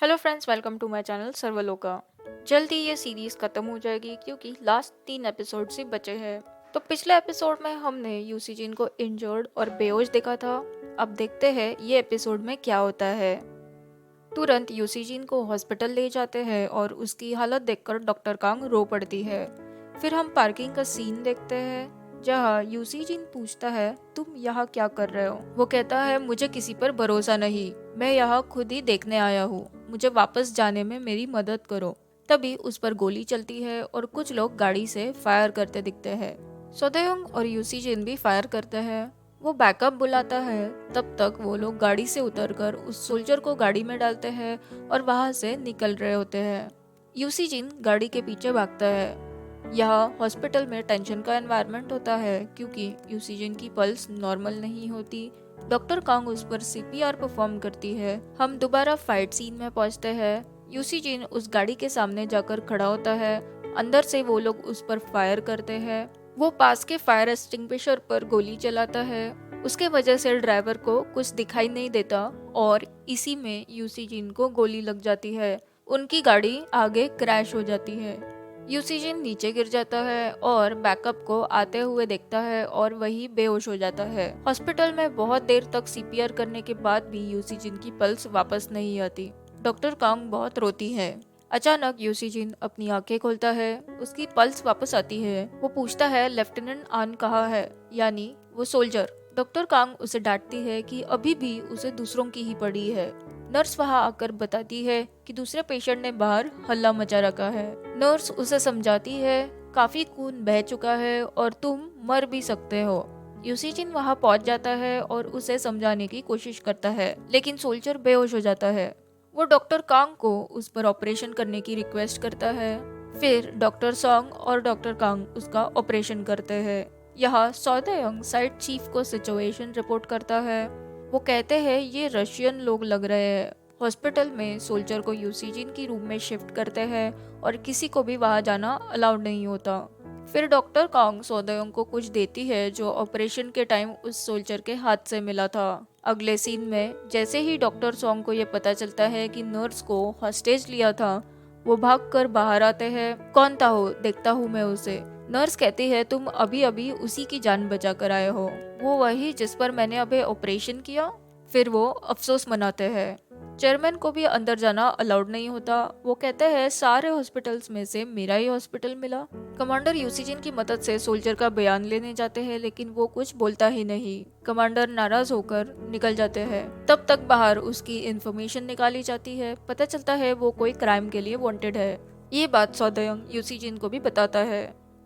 Hello friends, welcome to my channel Sarvaloka. जल्द ही ये सीरीज खत्म हो जाएगी क्योंकि लास्ट 3 एपिसोड ही बचे हैं। तो पिछले एपिसोड में हमने यूसी जिन को इंजर्ड और बेहोश देखा था। अब देखते हैं ये एपिसोड में क्या होता है। तुरंत यूसी जिन को हॉस्पिटल ले जाते हैं और उसकी हालत देखकर डॉक्टर कांग रो पड़ती है। फिर हम पार्किंग का सीन देखते हैं जहाँ यूसी जिन पूछता है, तुम यहाँ क्या कर रहे हो? वो कहता है, मुझे किसी पर भरोसा नहीं, मैं यहाँ खुद ही देखने आया हूँ, मुझे वापस जाने में मेरी मदद करो। तभी उस पर गोली चलती है और कुछ लोग गाड़ी से फायर करते दिखते हैं। सोदेयोंग और यूसी जिन भी फायर करते हैं। वो बैकअप बुलाता है। तब तक वो लोग गाड़ी से उतरकर उस सोल्जर को गाड़ी में डालते हैं और वहां से निकल रहे होते हैं। यूसी जिन गाड़ी के पीछे भागता है। यहाँ हॉस्पिटल में टेंशन का एनवायरनमेंट होता है क्योंकि यूसी जिन की पल्स नॉर्मल नहीं होती। डॉक्टर कांग उस पर सीपीआर परफॉर्म करती है। हम दोबारा फाइट सीन में पहुंचते हैं। यूसी जिन उस गाड़ी के सामने जाकर खड़ा होता है। अंदर से वो लोग उस पर फायर करते हैं। वो पास के फायर एक्सटिंग्विशर पर गोली चलाता है। उसके वजह से ड्राइवर को कुछ दिखाई नहीं देता और इसी में यूसी जिन को गोली लग जाती है। उनकी गाड़ी आगे क्रैश हो जाती है। यूसी जिन नीचे गिर जाता है और बैकअप को आते हुए देखता है और वही बेहोश हो जाता है। हॉस्पिटल में बहुत देर तक सीपीआर करने के बाद भी यूसी जिन की पल्स वापस नहीं आती। डॉक्टर कांग बहुत रोती है। अचानक यूसी जिन अपनी आंखें खोलता है। उसकी पल्स वापस आती है। वो पूछता है, लेफ्टिनेंट आन कहाँ है, यानी वो सोल्जर। डॉक्टर कांग उसे डांटती है कि अभी भी उसे दूसरों की ही पड़ी है। नर्स वहां आकर बताती है कि दूसरे पेशेंट ने बाहर हल्ला मचा रखा है। नर्स उसे समझाती है, काफी खून बह चुका है और तुम मर भी सकते हो। यूसी जिन वहां पहुंच जाता है और उसे समझाने की कोशिश करता है, लेकिन सोल्जर बेहोश हो जाता है। वो डॉक्टर कांग को उस पर ऑपरेशन करने की रिक्वेस्ट करता है। फिर डॉक्टर सॉन्ग और डॉक्टर कांग उसका ऑपरेशन करते हैं। यहाँ सौदेयोंग साइट चीफ को सिचुएशन रिपोर्ट करता है। वो कहते हैं, ये रशियन लोग लग रहे हैं। हॉस्पिटल में सोल्जर को यूसी जिन की रूम में शिफ्ट करते हैं और किसी को भी वहां जाना अलाउड नहीं होता। फिर डॉक्टर कांग सौदेयोंग को कुछ देती है जो ऑपरेशन के टाइम उस सोल्जर के हाथ से मिला था। अगले सीन में जैसे ही डॉक्टर सॉन्ग को ये पता चलता है कि नर्स को हॉस्टेज लिया था, वो भागकर बाहर आते हैं। कौन था वो, देखता हूँ मैं उसे। नर्स कहती है, तुम अभी अभी उसी की जान बचा कर आए हो, वो वही जिस पर मैंने अभी ऑपरेशन किया। फिर वो अफसोस मनाते हैं। चेयरमैन को भी अंदर जाना अलाउड नहीं होता। वो कहते हैं, सारे हॉस्पिटल्स में से मेरा ही हॉस्पिटल मिला। कमांडर यूसी जिन की मदद से सोल्जर का बयान लेने जाते हैं, लेकिन वो कुछ बोलता ही नहीं। कमांडर नाराज होकर निकल जाते हैं। तब तक बाहर उसकी इंफॉर्मेशन निकाली जाती है। पता चलता है वो कोई क्राइम के लिए वांटेड है। ये बात सौदेयोंग यूसी जिन को भी बताता है।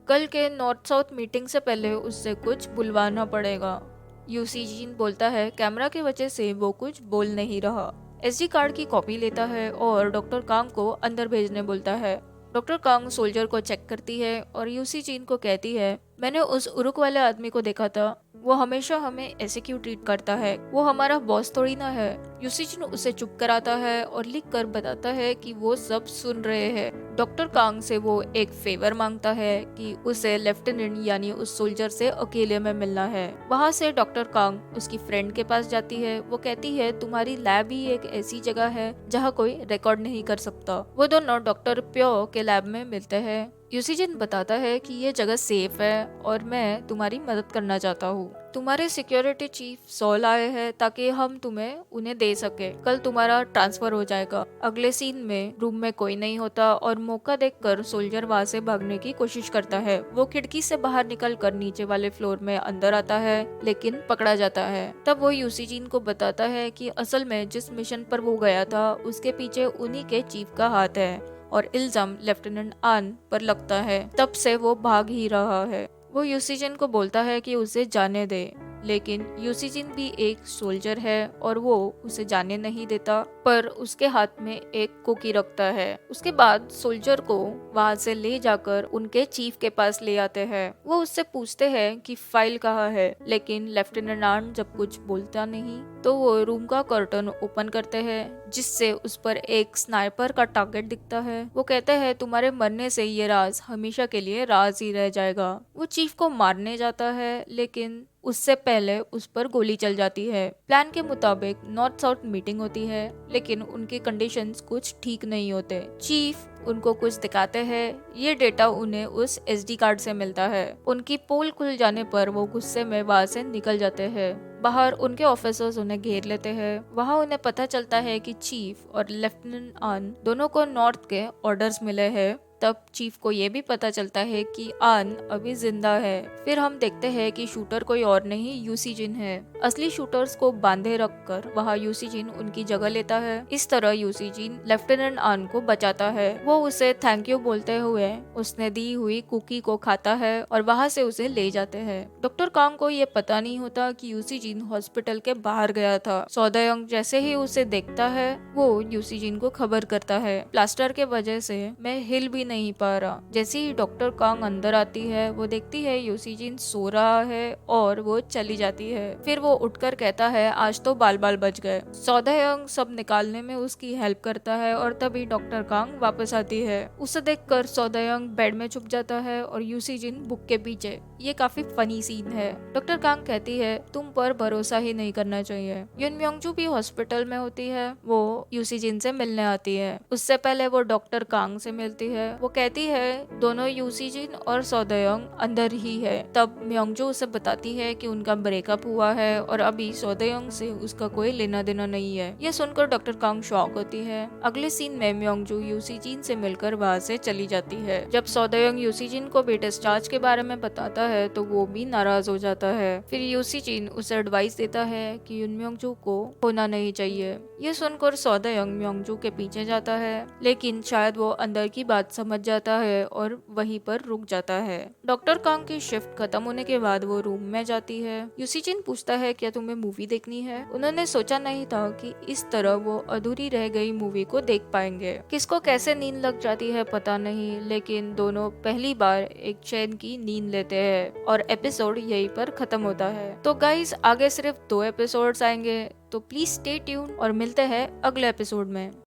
कल के नॉर्थ साउथ मीटिंग से पहले उससे कुछ बुलवाना पड़ेगा। यूसी जिन बोलता है, कैमरा की वजह से वो कुछ बोल नहीं रहा। एसडी कार्ड की कॉपी लेता है और डॉक्टर कांग को अंदर भेजने बोलता है। डॉक्टर कांग सोल्जर को चेक करती है और यूसी जिन को कहती है, मैंने उस उरुक वाले आदमी को देखा था, वो हमेशा हमें ऐसे क्यों ट्रीट करता है, वो हमारा बॉस थोड़ी ना है। यूसी जिन उसे चुप कराता है और लिख कर बताता है कि वो सब सुन रहे हैं। डॉक्टर कांग से वो एक फेवर मांगता है कि उसे लेफ्टिनेंट यानी उस सोल्जर से अकेले में मिलना है। वहाँ से डॉक्टर कांग उसकी फ्रेंड के पास जाती है। वो कहती है, तुम्हारी लैब ही एक ऐसी जगह है जहाँ कोई रिकॉर्ड नहीं कर सकता। वो दोनों डॉक्टर प्यो के लैब में मिलते हैं। यूसी जिन बताता है कि ये जगह सेफ है और मैं तुम्हारी मदद करना चाहता हूँ। तुम्हारे सिक्योरिटी चीफ सॉल आए हैं ताकि हम तुम्हें उन्हें दे सके। कल तुम्हारा ट्रांसफर हो जाएगा। अगले सीन में रूम में कोई नहीं होता और मौका देखकर सोल्जर वहां से भागने की कोशिश करता है। वो खिड़की से बाहर निकलकर नीचे वाले फ्लोर में अंदर आता है, लेकिन पकड़ा जाता है। तब वो यूसी जिन को बताता है कि असल में जिस मिशन पर वो गया था उसके पीछे उन्हीं के चीफ का हाथ है और इल्जाम लेफ्टिनेंट आन पर लगता है। तब से वो भाग ही रहा है। वो यूसी जिन को बोलता है कि उसे जाने दे, लेकिन यूसी जिन भी एक सोल्जर है और वो उसे जाने नहीं देता, पर उसके हाथ में एक कुकी रखता है। उसके बाद सोल्जर को वहां से ले जाकर उनके चीफ के पास ले आते हैं। वो उससे पूछते हैं कि फाइल कहाँ है, लेकिन लेफ्टिनेंट आन जब कुछ बोलता नहीं। तो वो रूम का कर्टन ओपन करते हैं, जिससे उस पर एक स्नाइपर का टारगेट दिखता है। वो कहते हैं तुम्हारे मरने से ये राज हमेशा के लिए राज ही रह जाएगा। वो चीफ को मारने जाता है, लेकिन उससे पहले उस पर गोली चल जाती है। प्लान के मुताबिक नॉर्थ साउथ मीटिंग होती है, लेकिन उनके कंडीशंस कुछ ठीक नहीं होते। चीफ उनको कुछ दिखाते हैं। ये डेटा उन्हें उस SD कार्ड से मिलता है। उनकी पोल खुल जाने पर वो गुस्से में वहां से निकल जाते हैं। बाहर उनके ऑफिसर्स उन्हें घेर लेते हैं। वहां उन्हें पता चलता है कि चीफ और लेफ्टिनेंट आन दोनों को नॉर्थ के ऑर्डर्स मिले हैं। तब चीफ को ये भी पता चलता है कि आन अभी जिंदा है। फिर हम देखते हैं कि शूटर कोई और नहीं यूसी जिन है। असली शूटर्स को बांधे रखकर वहाँ यूसी जिन उनकी जगह लेता है। इस तरह यूसी जिन लेफ्टिनेंट आन को बचाता है। वो उसे थैंक यू बोलते हुए उसने दी हुई कुकी को खाता है और वहाँ से उसे ले जाते हैं। डॉक्टर कांग को ये पता नहीं होता कि यूसी जिन हॉस्पिटल के बाहर गया था। सौदायंग जैसे ही उसे देखता है, वो यूसी जिन को खबर करता है, प्लास्टर के वजह से मैं हिल भी नहीं पा रहा। जैसे ही डॉक्टर कांग अंदर आती है, वो देखती है यूसी जिन सो रहा है और वो चली जाती है। फिर वो उठकर कहता है आज तो बाल बाल बच गए। सौदायंग सब निकालने में उसकी हेल्प करता है और तभी डॉक्टर कांग वापस आती है। उसे देखकर सौदायंग बेड में छुप जाता है और यूसी जिन बुक के पीछे। ये काफी फनी सीन है। डॉक्टर कांग कहती है तुम पर भरोसा ही नहीं करना चाहिए। युन म्योंगजू भी हॉस्पिटल में होती है। वो यूसी जिन से मिलने आती है। उससे पहले वो डॉक्टर कांग से मिलती है। वो कहती है दोनों यूसी जिन और सौदायंग अंदर ही है। तब म्योंगजू उसे बताती है कि उनका ब्रेकअप हुआ है और अभी सौदायंग से उसका कोई लेना देना नहीं है। यह सुनकर डॉक्टर कांग शॉक होती है। अगले सीन में म्योंगजू यूसी जिन से मिलकर वहाँ से चली जाती है। जब सौदायंग यूसी जिन को भी डिस्चार्ज के बारे में बताता है तो वो भी नाराज हो जाता है। फिर यूसी जिन उसे एडवाइस देता है कि युन म्योंगजू को होना नहीं चाहिए। ये सुनकर सौदायंग म्योंगजू के पीछे जाता है, लेकिन शायद वो अंदर की बात समझ जाता है और वहीं पर रुक जाता है। डॉक्टर कांग की शिफ्ट खत्म होने के बाद वो रूम में जाती है। यूसी जिन पूछता है क्या तुम्हें मूवी देखनी है। उन्होंने सोचा नहीं था कि इस तरह वो अधूरी रह गई मूवी को देख पाएंगे। किसको कैसे नींद लग जाती है पता नहीं, लेकिन दोनों पहली बार एक चैन की नींद लेते हैं और एपिसोड यहीं पर खत्म होता है। तो गाइस आगे सिर्फ 2 एपिसोड्स आएंगे, तो प्लीज स्टे ट्यून और मिलते हैं अगले एपिसोड में।